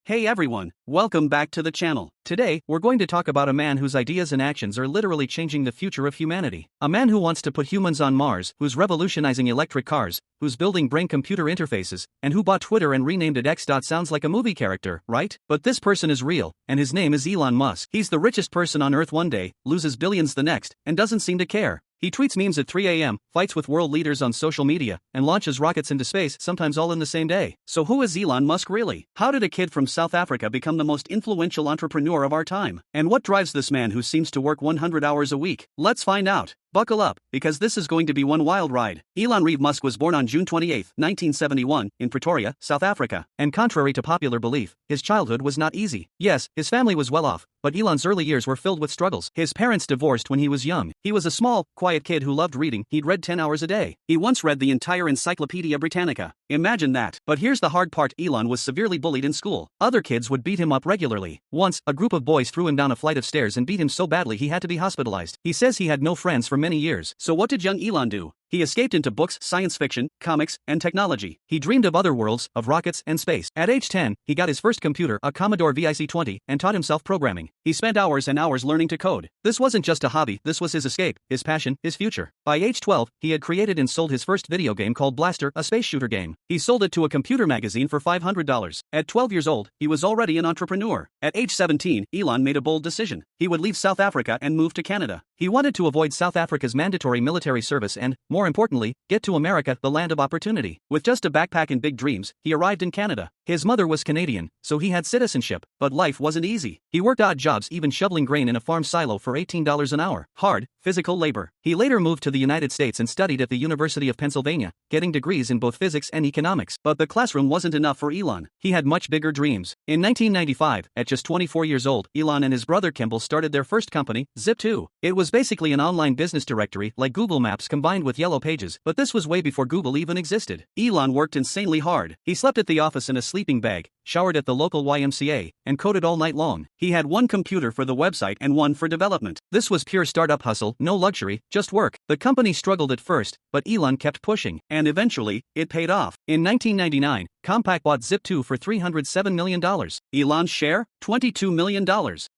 Hey everyone, welcome back to the channel. Today, we're going to talk about a man whose ideas and actions are literally changing the future of humanity. A man who wants to put humans on Mars, who's revolutionizing electric cars, who's building brain-computer interfaces, and who bought Twitter and renamed it X. Sounds like a movie character, right? But this person is real, and his name is Elon Musk. He's the richest person on Earth one day, loses billions the next, and doesn't seem to care. He tweets memes at 3 a.m., fights with world leaders on social media, and launches rockets into space, sometimes all in the same day. So who is Elon Musk really? How did a kid from South Africa become the most influential entrepreneur of our time? And what drives this man who seems to work 100 hours a week? Let's find out. Buckle up, because this is going to be one wild ride. Elon Reeve Musk was born on June 28, 1971, in Pretoria, South Africa. And contrary to popular belief, his childhood was not easy. Yes, his family was well off, but Elon's early years were filled with struggles. His parents divorced when he was young. He was a small, quiet kid who loved reading. He'd read 10 hours a day. He once read the entire Encyclopedia Britannica. Imagine that. But here's the hard part: Elon was severely bullied in school. Other kids would beat him up regularly. Once, a group of boys threw him down a flight of stairs and beat him so badly he had to be hospitalized. He says he had no friends for many years. So what did young Elon do? He escaped into books, science fiction, comics, and technology. He dreamed of other worlds, of rockets and space. At age 10, he got his first computer, a Commodore VIC-20, and taught himself programming. He spent hours and hours learning to code. This wasn't just a hobby, this was his escape, his passion, his future. By age 12, he had created and sold his first video game called Blaster, a space shooter game. He sold it to a computer magazine for $500. At 12 years old, he was already an entrepreneur. At age 17, Elon made a bold decision. He would leave South Africa and move to Canada. He wanted to avoid South Africa's mandatory military service and, more importantly, get to America, the land of opportunity. With just a backpack and big dreams, he arrived in Canada. His mother was Canadian, so he had citizenship, but life wasn't easy. He worked odd jobs, even shoveling grain in a farm silo for $18 an hour. Hard, physical labor. He later moved to the United States and studied at the University of Pennsylvania, getting degrees in both physics and economics. But the classroom wasn't enough for Elon. He had much bigger dreams. In 1995, at just 24 years old, Elon and his brother Kimball started their first company, Zip2. It was basically an online business directory like Google Maps combined with Yellow Pages, but this was way before Google even existed. Elon worked insanely hard. He slept at the office in a sleeping bag, showered at the local YMCA, and coded all night long. He had one computer for the website and one for development. This was pure startup hustle, no luxury, just work. The company struggled at first, but Elon kept pushing, and eventually, it paid off. In 1999, Compaq bought Zip2 for $307 million. Elon's share? $22 million.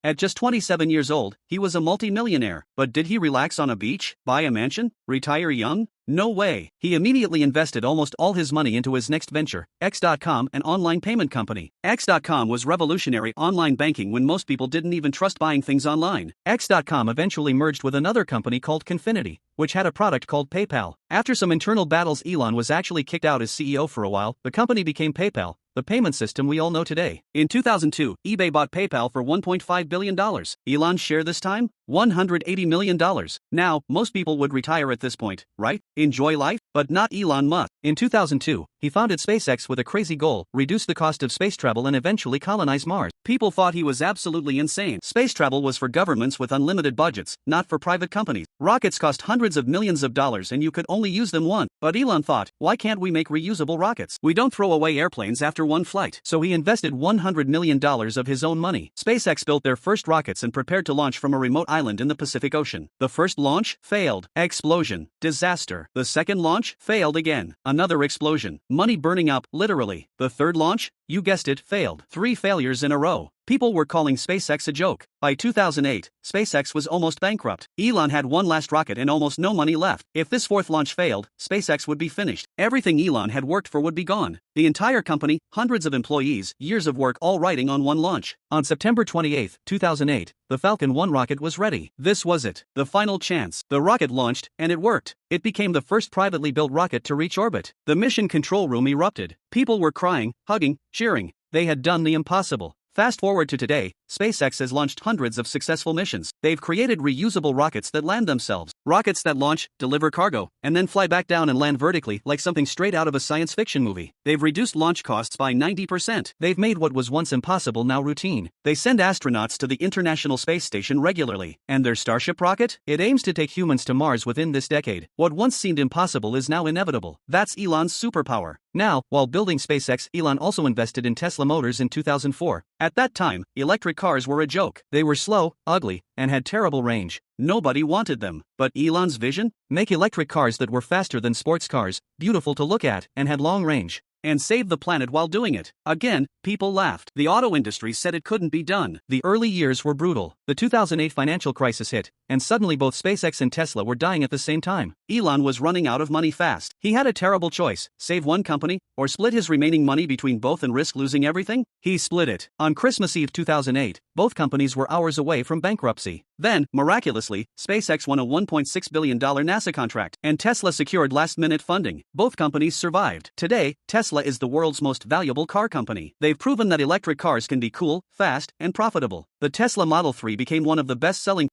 At just 27 years old, he was a multi-millionaire. But did he relax on a beach, buy a mansion, retire young? No way. He immediately invested almost all his money into his next venture, X.com, an online payment company. X.com was revolutionary online banking when most people didn't even trust buying things online. X.com eventually merged with another company called Confinity, which had a product called PayPal. After some internal battles, Elon was actually kicked out as CEO for a while. The company became PayPal, the payment system we all know today. In 2002, eBay bought PayPal for $1.5 billion. Elon's share this time? $180 million. Now, most people would retire at this point, right? Enjoy life? But not Elon Musk. In 2002, he founded SpaceX with a crazy goal: reduce the cost of space travel and eventually colonize Mars. People thought he was absolutely insane. Space travel was for governments with unlimited budgets, not for private companies. Rockets cost hundreds of millions of dollars and you could only use them once. But Elon thought, why can't we make reusable rockets? We don't throw away airplanes after one flight. So he invested $100 million of his own money. SpaceX built their first rockets and prepared to launch from a remote island in the Pacific Ocean. The first launch failed. Explosion. Disaster. The second launch failed again. Another explosion. Money burning up, literally. The third launch, you guessed it, failed. 3 failures in a row. People were calling SpaceX a joke. By 2008, SpaceX was almost bankrupt. Elon had one last rocket and almost no money left. If this fourth launch failed, SpaceX would be finished. Everything Elon had worked for would be gone. The entire company, hundreds of employees, years of work all riding on one launch. On September 28, 2008, the Falcon 1 rocket was ready. This was it. The final chance. The rocket launched, and it worked. It became the first privately built rocket to reach orbit. The mission control room erupted. People were crying, hugging, cheering. They had done the impossible. Fast forward to today, SpaceX has launched hundreds of successful missions. They've created reusable rockets that land themselves. Rockets that launch, deliver cargo, and then fly back down and land vertically like something straight out of a science fiction movie. They've reduced launch costs by 90%. They've made what was once impossible now routine. They send astronauts to the International Space Station regularly. And their Starship rocket? It aims to take humans to Mars within this decade. What once seemed impossible is now inevitable. That's Elon's superpower. Now, while building SpaceX, Elon also invested in Tesla Motors in 2004. At that time, electric cars were a joke. They were slow, ugly, and had terrible range. Nobody wanted them. But Elon's vision? Make electric cars that were faster than sports cars, beautiful to look at, and had long range. and save the planet while doing it. Again, people laughed. The auto industry said it couldn't be done. The early years were brutal. The 2008 financial crisis hit, and suddenly both SpaceX and Tesla were dying at the same time. Elon was running out of money fast. He had a terrible choice: save one company, or split his remaining money between both and risk losing everything. He split it. On Christmas Eve 2008, both companies were hours away from bankruptcy. Then, miraculously, SpaceX won a $1.6 billion NASA contract, and Tesla secured last-minute funding. Both companies survived. Today, Tesla is the world's most valuable car company. They've proven that electric cars can be cool, fast, and profitable. The Tesla Model 3 became one of the best-selling